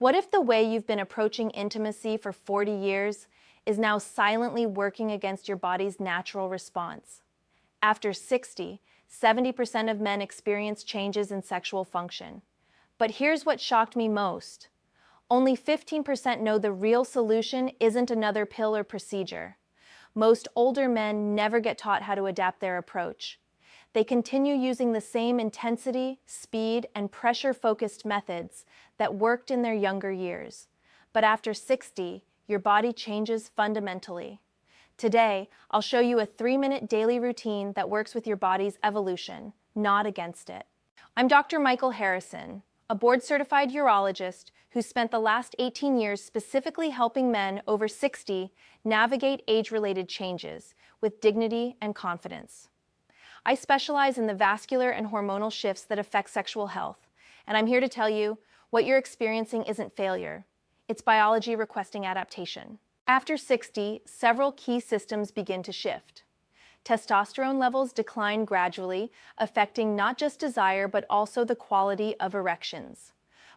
What if the way you've been approaching intimacy for 40 years is now silently working against your body's natural response? After 60, 70% of men experience changes in sexual function. But here's what shocked me most. Only 15% know the real solution isn't another pill or procedure. Most older men never get taught how to adapt their approach. They continue using the same intensity, speed, and pressure-focused methods that worked in their younger years. But after 60, your body changes fundamentally. Today, I'll show you a 3-minute daily routine that works with your body's evolution, not against it. I'm Dr. Michael Harrison, a board-certified urologist who spent the last 18 years specifically helping men over 60 navigate age-related changes with dignity and confidence. I specialize in the vascular and hormonal shifts that affect sexual health, and I'm here to tell you what you're experiencing isn't failure. It's biology requesting adaptation. After 60, several key systems begin to shift. Testosterone levels decline gradually, affecting not just desire but also the quality of erections.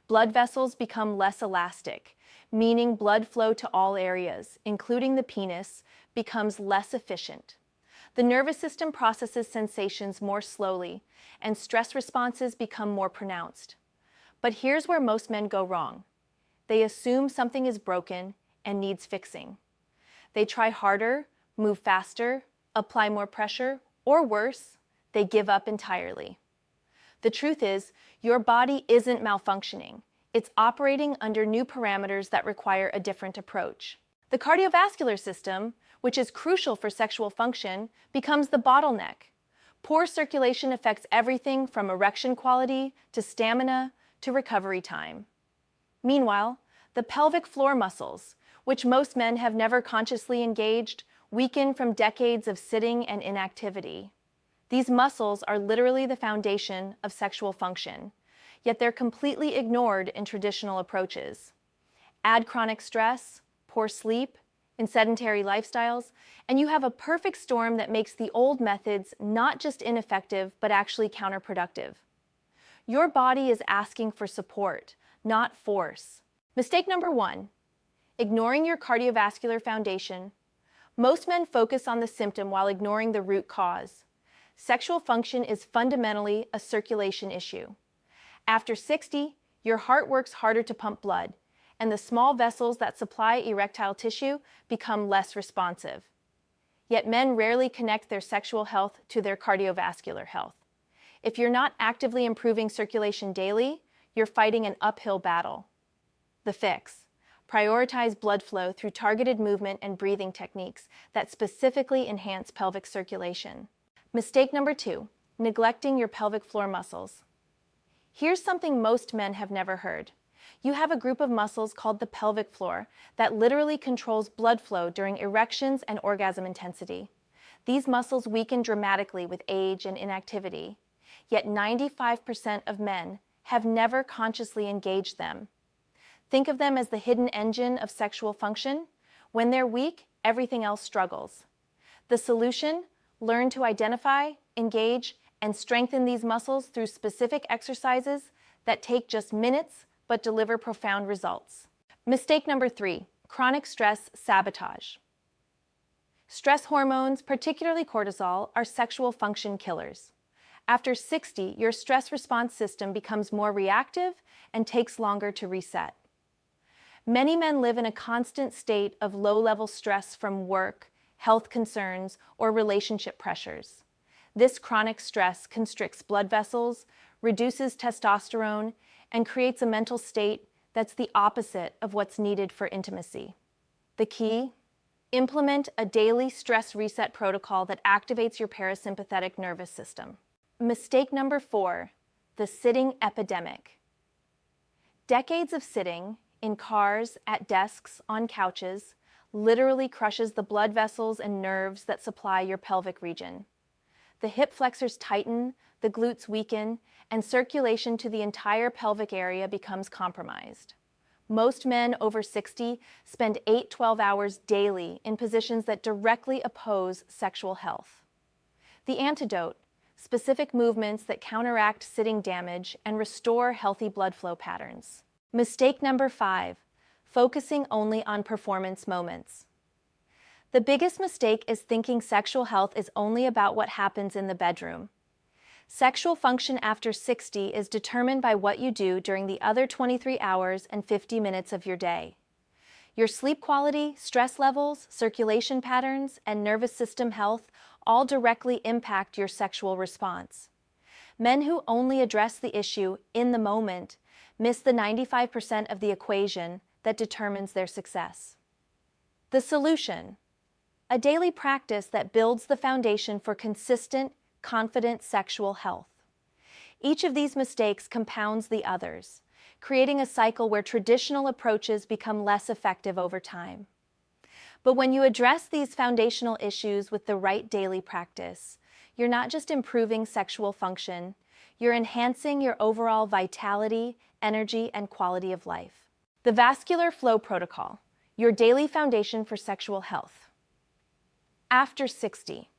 Blood vessels become less elastic, meaning blood flow to all areas, including the penis, becomes less efficient. The nervous system processes sensations more slowly, and stress responses become more pronounced. But here's where most men go wrong. They assume something is broken and needs fixing. They try harder, move faster, apply more pressure, or worse, they give up entirely. The truth is, your body isn't malfunctioning. It's operating under new parameters that require a different approach. The cardiovascular system, which is crucial for sexual function, becomes the bottleneck. Poor circulation affects everything from erection quality to stamina to recovery time. Meanwhile, the pelvic floor muscles, which most men have never consciously engaged, weaken from decades of sitting and inactivity. These muscles are literally the foundation of sexual function, yet they're completely ignored in traditional approaches. Add chronic stress, poor sleep, in sedentary lifestyles, and you have a perfect storm that makes the old methods not just ineffective, but actually counterproductive. Your body is asking for support, not force. Mistake number 1, ignoring your cardiovascular foundation. Most men focus on the symptom while ignoring the root cause. Sexual function is fundamentally a circulation issue. After 60, your heart works harder to pump blood, and the small vessels that supply erectile tissue become less responsive. Yet men rarely connect their sexual health to their cardiovascular health. If you're not actively improving circulation daily, you're fighting an uphill battle. The fix: prioritize blood flow through targeted movement and breathing techniques that specifically enhance pelvic circulation. Mistake number 2, neglecting your pelvic floor muscles. Here's something most men have never heard. You have a group of muscles called the pelvic floor that literally controls blood flow during erections and orgasm intensity. These muscles weaken dramatically with age and inactivity, yet 95% of men have never consciously engaged them. Think of them as the hidden engine of sexual function. When they're weak, everything else struggles. The solution? Learn to identify, engage, and strengthen these muscles through specific exercises that take just minutes but deliver profound results. Mistake number 3, chronic stress sabotage. Stress hormones, particularly cortisol, are sexual function killers. After 60, your stress response system becomes more reactive and takes longer to reset. Many men live in a constant state of low-level stress from work, health concerns, or relationship pressures. This chronic stress constricts blood vessels, reduces testosterone, and creates a mental state that's the opposite of what's needed for intimacy. The key? Implement a daily stress reset protocol that activates your parasympathetic nervous system. Mistake number 4, the sitting epidemic. Decades of sitting, in cars, at desks, on couches, literally crushes the blood vessels and nerves that supply your pelvic region. The hip flexors tighten, the glutes weaken, and circulation to the entire pelvic area becomes compromised. Most men over 60 spend 8-12 hours daily in positions that directly oppose sexual health. The antidote: specific movements that counteract sitting damage and restore healthy blood flow patterns. Mistake number 5, focusing only on performance moments. The biggest mistake is thinking sexual health is only about what happens in the bedroom. Sexual function after 60 is determined by what you do during the other 23 hours and 50 minutes of your day. Your sleep quality, stress levels, circulation patterns, and nervous system health all directly impact your sexual response. Men who only address the issue in the moment miss the 95% of the equation that determines their success. The solution: a daily practice that builds the foundation for consistent, confident sexual health. Each of these mistakes compounds the others, creating a cycle where traditional approaches become less effective over time. But when you address these foundational issues with the right daily practice, you're not just improving sexual function, you're enhancing your overall vitality, energy, and quality of life. The Vascular Flow Protocol, your daily foundation for sexual health. After 60.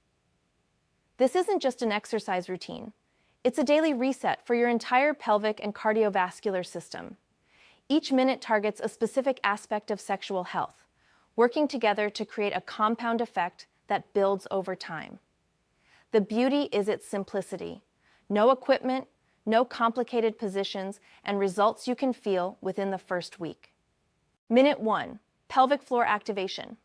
This isn't just an exercise routine. It's a daily reset for your entire pelvic and cardiovascular system. Each minute targets a specific aspect of sexual health, working together to create a compound effect that builds over time. The beauty is its simplicity. No equipment, no complicated positions, and results you can feel within the first week. Minute 1, pelvic floor activation.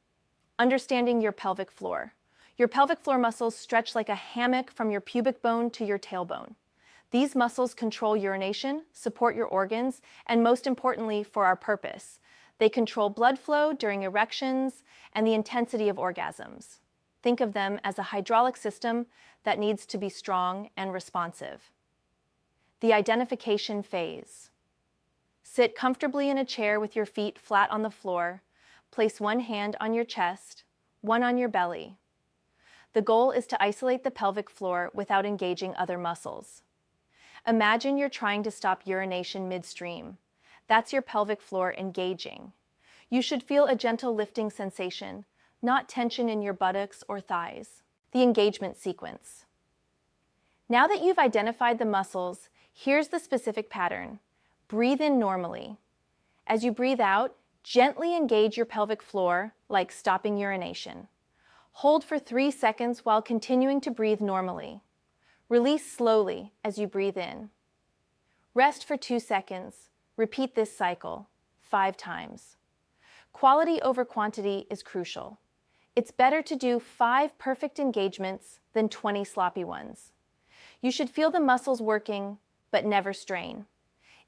Understanding your pelvic floor. Your pelvic floor muscles stretch like a hammock from your pubic bone to your tailbone. These muscles control urination, support your organs, and most importantly, for our purpose, they control blood flow during erections and the intensity of orgasms. Think of them as a hydraulic system that needs to be strong and responsive. The identification phase. Sit comfortably in a chair with your feet flat on the floor. Place one hand on your chest, one on your belly. The goal is to isolate the pelvic floor without engaging other muscles. Imagine you're trying to stop urination midstream. That's your pelvic floor engaging. You should feel a gentle lifting sensation, not tension in your buttocks or thighs. The engagement sequence. Now that you've identified the muscles, here's the specific pattern. Breathe in normally. As you breathe out, gently engage your pelvic floor, like stopping urination. Hold for 3 seconds while continuing to breathe normally. Release slowly as you breathe in. Rest for 2 seconds. Repeat this cycle 5 times. Quality over quantity is crucial. It's better to do 5 perfect engagements than 20 sloppy ones. You should feel the muscles working, but never strain.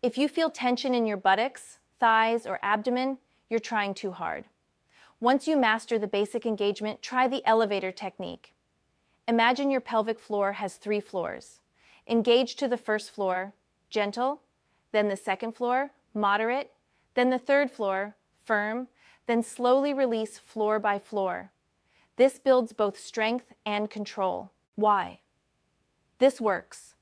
If you feel tension in your buttocks, thighs, or abdomen, you're trying too hard. Once you master the basic engagement, try the elevator technique. Imagine your pelvic floor has 3 floors. Engage to the first floor, gentle, then the second floor, moderate, then the third floor, firm, then slowly release floor by floor. This builds both strength and control. Why? This works.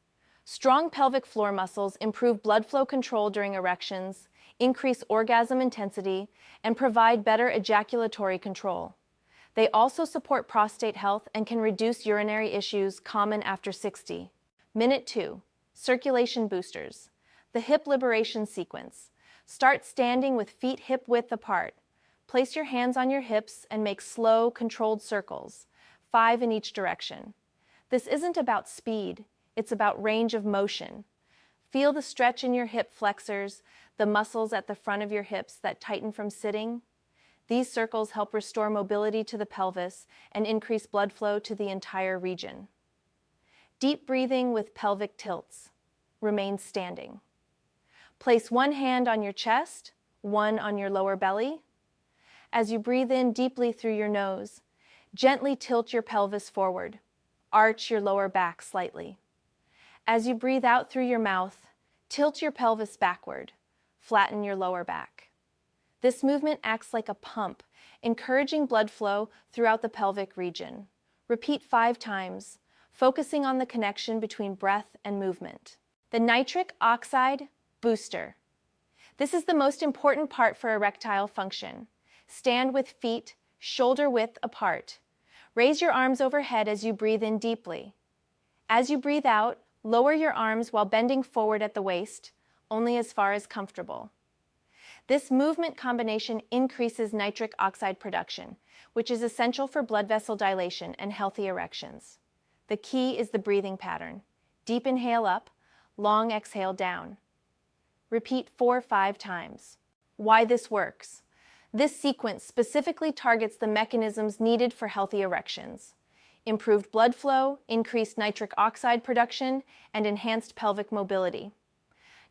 Strong pelvic floor muscles improve blood flow control during erections, increase orgasm intensity, and provide better ejaculatory control. They also support prostate health and can reduce urinary issues common after 60. Minute 2, circulation boosters. The hip liberation sequence. Start standing with feet hip width apart. Place your hands on your hips and make slow, controlled circles, 5 in each direction. This isn't about speed, it's about range of motion. Feel the stretch in your hip flexors, the muscles at the front of your hips that tighten from sitting. These circles help restore mobility to the pelvis and increase blood flow to the entire region. Deep breathing with pelvic tilts. Remain standing. Place one hand on your chest, one on your lower belly. As you breathe in deeply through your nose, gently tilt your pelvis forward. Arch your lower back slightly. As you breathe out through your mouth, tilt your pelvis backward. Flatten your lower back. This movement acts like a pump, encouraging blood flow throughout the pelvic region. Repeat 5 times, focusing on the connection between breath and movement. The nitric oxide booster. This is the most important part for erectile function. Stand with feet shoulder width apart. Raise your arms overhead as you breathe in deeply. As you breathe out, lower your arms while bending forward at the waist, only as far as comfortable. This movement combination increases nitric oxide production, which is essential for blood vessel dilation and healthy erections. The key is the breathing pattern. Deep inhale up, long exhale down. Repeat 4-5 times. Why this works? This sequence specifically targets the mechanisms needed for healthy erections: improved blood flow, increased nitric oxide production, and enhanced pelvic mobility.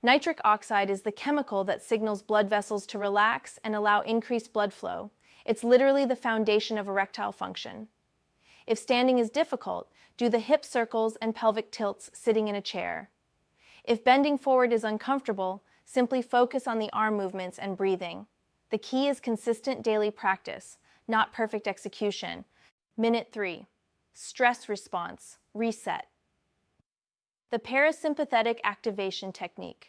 Nitric oxide is the chemical that signals blood vessels to relax and allow increased blood flow. It's literally the foundation of erectile function. If standing is difficult, do the hip circles and pelvic tilts sitting in a chair. If bending forward is uncomfortable, simply focus on the arm movements and breathing. The key is consistent daily practice, not perfect execution. Minute 3. Stress response, reset. The parasympathetic activation technique.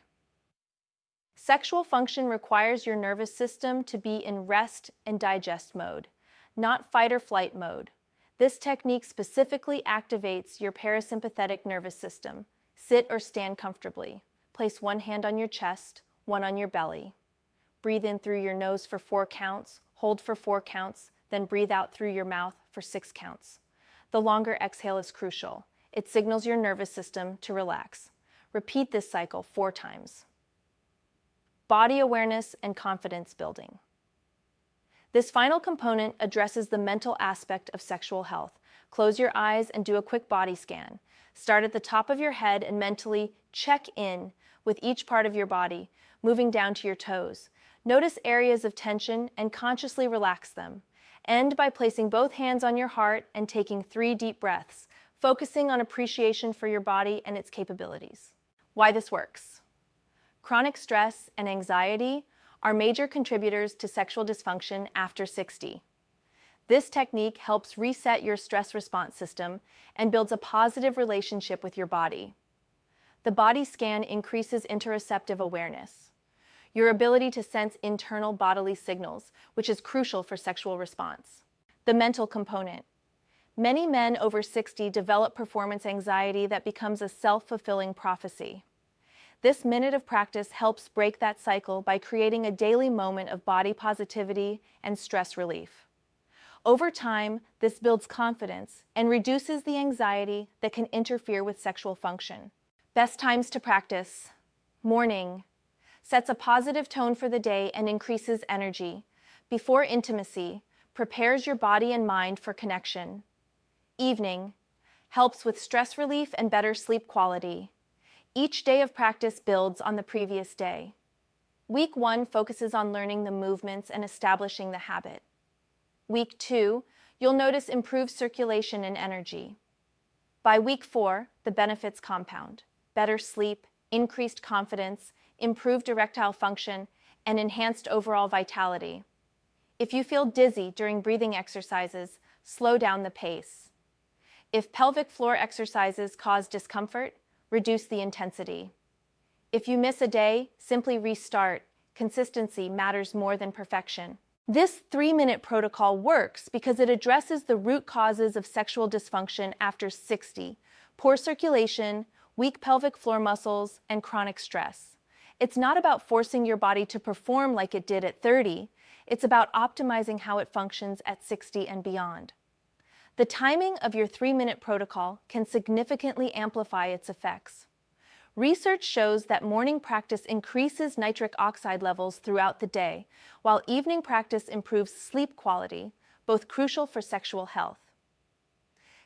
Sexual function requires your nervous system to be in rest and digest mode, not fight or flight mode. This technique specifically activates your parasympathetic nervous system. Sit or stand comfortably. Place one hand on your chest, one on your belly. Breathe in through your nose for 4 counts, hold for 4 counts, then breathe out through your mouth for 6 counts. The longer exhale is crucial. It signals your nervous system to relax. Repeat this cycle 4 times. Body awareness and confidence building. This final component addresses the mental aspect of sexual health. Close your eyes and do a quick body scan. Start at the top of your head and mentally check in with each part of your body, moving down to your toes. Notice areas of tension and consciously relax them. End by placing both hands on your heart and taking 3 deep breaths, focusing on appreciation for your body and its capabilities. Why this works? Chronic stress and anxiety are major contributors to sexual dysfunction after 60. This technique helps reset your stress response system and builds a positive relationship with your body. The body scan increases interoceptive awareness, your ability to sense internal bodily signals, which is crucial for sexual response. The mental component. Many men over 60 develop performance anxiety that becomes a self-fulfilling prophecy. This minute of practice helps break that cycle by creating a daily moment of body positivity and stress relief. Over time, this builds confidence and reduces the anxiety that can interfere with sexual function. Best times to practice. Morning. Sets a positive tone for the day and increases energy. Before intimacy, prepares your body and mind for connection. Evening. Helps with stress relief and better sleep quality. Each day of practice builds on the previous day. Week 1 focuses on learning the movements and establishing the habit. Week 2, you'll notice improved circulation and energy. By week 4, the benefits compound: better sleep, increased confidence, improved erectile function, and enhanced overall vitality. If you feel dizzy during breathing exercises, slow down the pace. If pelvic floor exercises cause discomfort, reduce the intensity. If you miss a day, simply restart. Consistency matters more than perfection. This 3-minute protocol works because it addresses the root causes of sexual dysfunction after 60: poor circulation, weak pelvic floor muscles, and chronic stress. It's not about forcing your body to perform like it did at 30. It's about optimizing how it functions at 60 and beyond. The timing of your 3-minute protocol can significantly amplify its effects. Research shows that morning practice increases nitric oxide levels throughout the day, while evening practice improves sleep quality, both crucial for sexual health.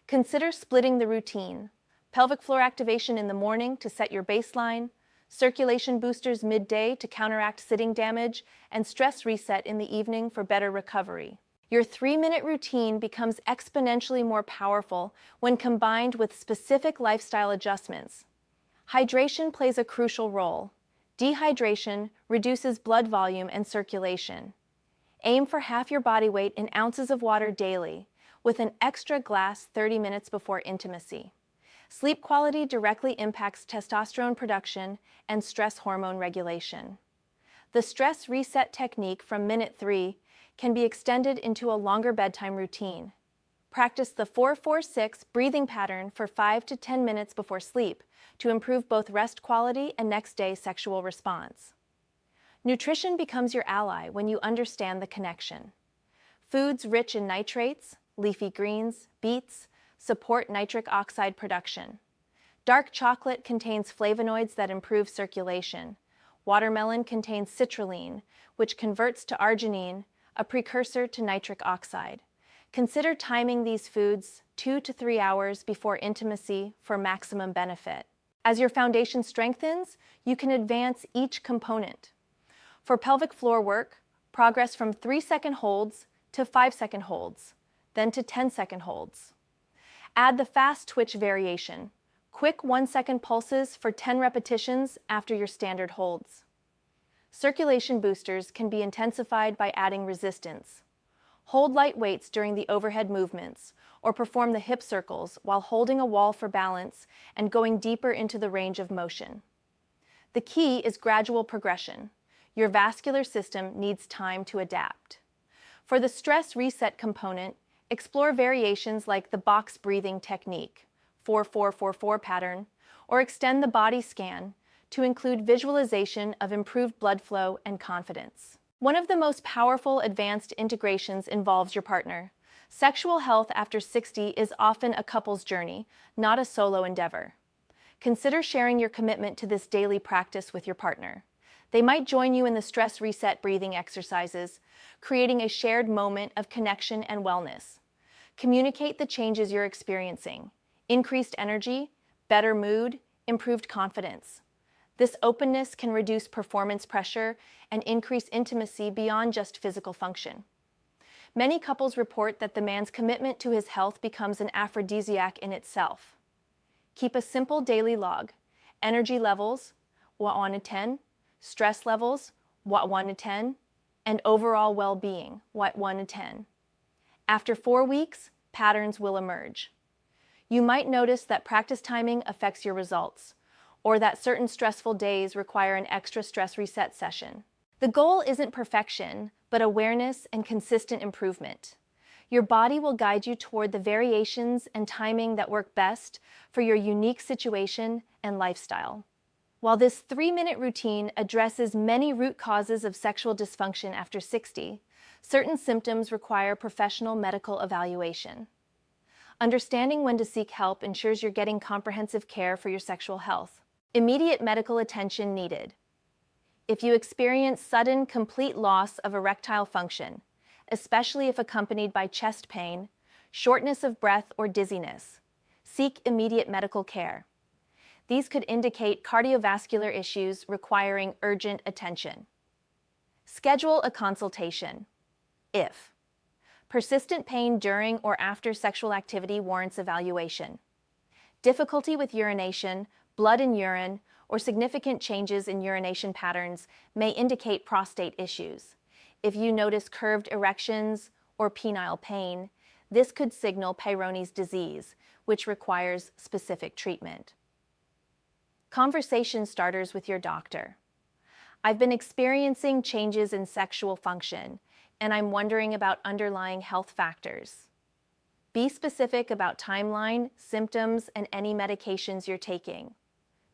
Consider splitting the routine: pelvic floor activation in the morning to set your baseline, circulation boosters midday to counteract sitting damage, and stress reset in the evening for better recovery. Your 3-minute routine becomes exponentially more powerful when combined with specific lifestyle adjustments. Hydration plays a crucial role. Dehydration reduces blood volume and circulation. Aim for half your body weight in ounces of water daily, with an extra glass 30 minutes before intimacy. Sleep quality directly impacts testosterone production and stress hormone regulation. The stress reset technique from minute 3 can be extended into a longer bedtime routine. Practice the 4-4-6 breathing pattern for 5 to 10 minutes before sleep to improve both rest quality and next day sexual response. Nutrition becomes your ally when you understand the connection. Foods rich in nitrates, leafy greens, beets, support nitric oxide production. Dark chocolate contains flavonoids that improve circulation. Watermelon contains citrulline, which converts to arginine, a precursor to nitric oxide. Consider timing these foods 2 to 3 hours before intimacy for maximum benefit. As your foundation strengthens, you can advance each component. For pelvic floor work, progress from 3-second holds to 5-second holds, then to 10-second holds. Add the fast twitch variation, quick 1-second pulses for 10 repetitions after your standard holds. Circulation boosters can be intensified by adding resistance. Hold light weights during the overhead movements, or perform the hip circles while holding a wall for balance and going deeper into the range of motion. The key is gradual progression. Your vascular system needs time to adapt. For the stress reset component, explore variations like the box breathing technique, 4-4-4-4 pattern, or extend the body scan to include visualization of improved blood flow and confidence. One of the most powerful advanced integrations involves your partner. Sexual health after 60 is often a couple's journey, not a solo endeavor. Consider sharing your commitment to this daily practice with your partner. They might join you in the stress reset breathing exercises, creating a shared moment of connection and wellness. Communicate the changes you're experiencing: increased energy, better mood, improved confidence. This openness can reduce performance pressure and increase intimacy beyond just physical function. Many couples report that the man's commitment to his health becomes an aphrodisiac in itself. Keep a simple daily log: energy levels, what 1 to 10, stress levels, what 1 to 10, and overall well-being, what 1 to 10. After 4 weeks, patterns will emerge. You might notice that practice timing affects your results, or that certain stressful days require an extra stress reset session. The goal isn't perfection, but awareness and consistent improvement. Your body will guide you toward the variations and timing that work best for your unique situation and lifestyle. While this 3-minute routine addresses many root causes of sexual dysfunction after 60, certain symptoms require professional medical evaluation. Understanding when to seek help ensures you're getting comprehensive care for your sexual health. Immediate medical attention needed. If you experience sudden, complete loss of erectile function, especially if accompanied by chest pain, shortness of breath, or dizziness, seek immediate medical care. These could indicate cardiovascular issues requiring urgent attention. Schedule a consultation if persistent pain during or after sexual activity warrants evaluation. Difficulty with urination, blood in urine, or significant changes in urination patterns may indicate prostate issues. If you notice curved erections or penile pain, this could signal Peyronie's disease, which requires specific treatment. Conversation starters with your doctor. I've been experiencing changes in sexual function, and I'm wondering about underlying health factors. Be specific about timeline, symptoms, and any medications you're taking.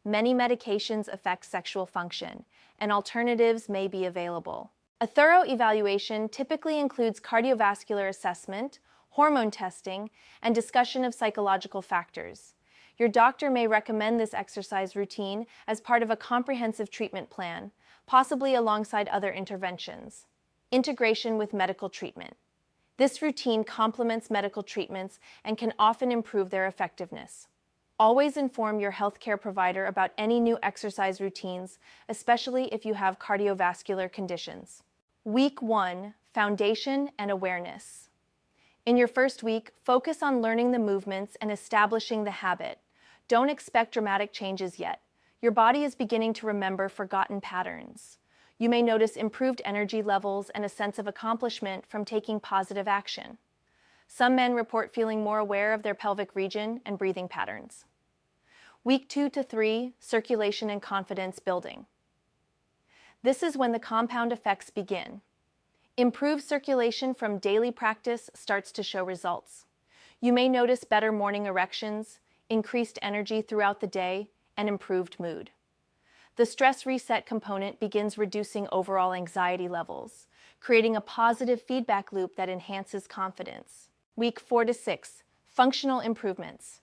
Many medications affect sexual function, and alternatives may be available. A thorough evaluation typically includes cardiovascular assessment, hormone testing, and discussion of psychological factors. Your doctor may recommend this exercise routine as part of a comprehensive treatment plan, possibly alongside other interventions. Integration with medical treatment. This routine complements medical treatments and can often improve their effectiveness. Always inform your healthcare provider about any new exercise routines, especially if you have cardiovascular conditions. Week 1, Foundation and Awareness. In your first week, focus on learning the movements and establishing the habit. Don't expect dramatic changes yet. Your body is beginning to remember forgotten patterns. You may notice improved energy levels and a sense of accomplishment from taking positive action. Some men report feeling more aware of their pelvic region and breathing patterns. Week 2 to 3, circulation and confidence building. This is when the compound effects begin. Improved circulation from daily practice starts to show results. You may notice better morning erections, increased energy throughout the day, and improved mood. The stress reset component begins reducing overall anxiety levels, creating a positive feedback loop that enhances confidence. Week 4 to 6, functional improvements.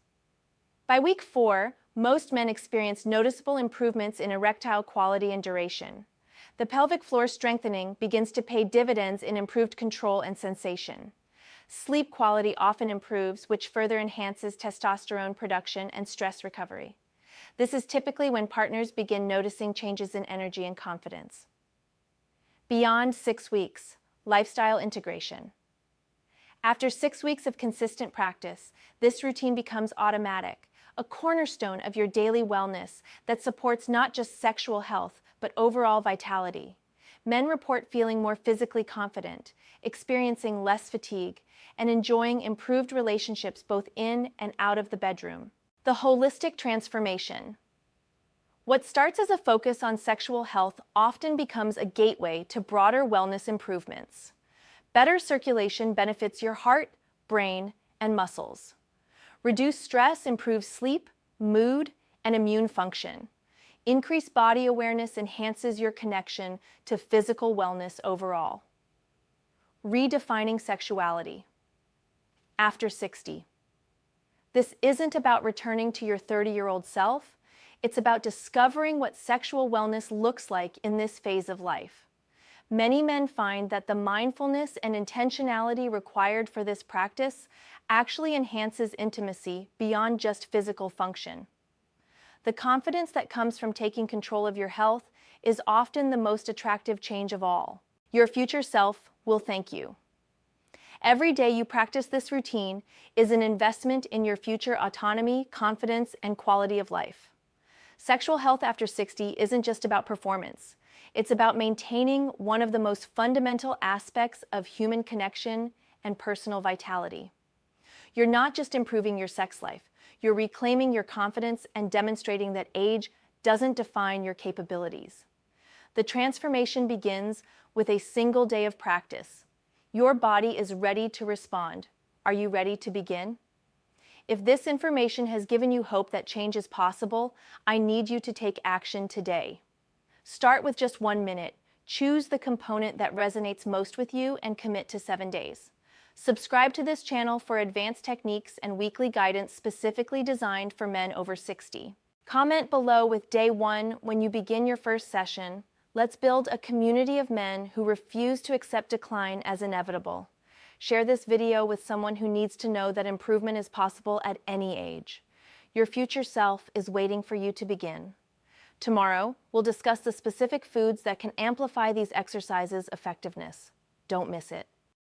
By week 4, most men experience noticeable improvements in erectile quality and duration. The pelvic floor strengthening begins to pay dividends in improved control and sensation. Sleep quality often improves, which further enhances testosterone production and stress recovery. This is typically when partners begin noticing changes in energy and confidence. Beyond 6 weeks, lifestyle integration. After 6 weeks of consistent practice, this routine becomes automatic, a cornerstone of your daily wellness that supports not just sexual health, but overall vitality. Men report feeling more physically confident, experiencing less fatigue, and enjoying improved relationships both in and out of the bedroom. The holistic transformation. What starts as a focus on sexual health often becomes a gateway to broader wellness improvements. Better circulation benefits your heart, brain, and muscles. Reduced stress improves sleep, mood, and immune function. Increased body awareness enhances your connection to physical wellness overall. Redefining sexuality. After 60. This isn't about returning to your 30-year-old self. It's about discovering what sexual wellness looks like in this phase of life. Many men find that the mindfulness and intentionality required for this practice actually enhances intimacy beyond just physical function. The confidence that comes from taking control of your health is often the most attractive change of all. Your future self will thank you. Every day you practice this routine is an investment in your future autonomy, confidence, and quality of life. Sexual health after 60 isn't just about performance. It's about maintaining one of the most fundamental aspects of human connection and personal vitality. You're not just improving your sex life, you're reclaiming your confidence and demonstrating that age doesn't define your capabilities. The transformation begins with a single day of practice. Your body is ready to respond. Are you ready to begin? If this information has given you hope that change is possible, I need you to take action today. Start with just 1 minute. Choose the component that resonates most with you and commit to 7 days. Subscribe to this channel for advanced techniques and weekly guidance specifically designed for men over 60. Comment below with day 1 when you begin your first session. Let's build a community of men who refuse to accept decline as inevitable. Share this video with someone who needs to know that improvement is possible at any age. Your future self is waiting for you to begin. Tomorrow, we'll discuss the specific foods that can amplify these exercises' effectiveness. Don't miss it.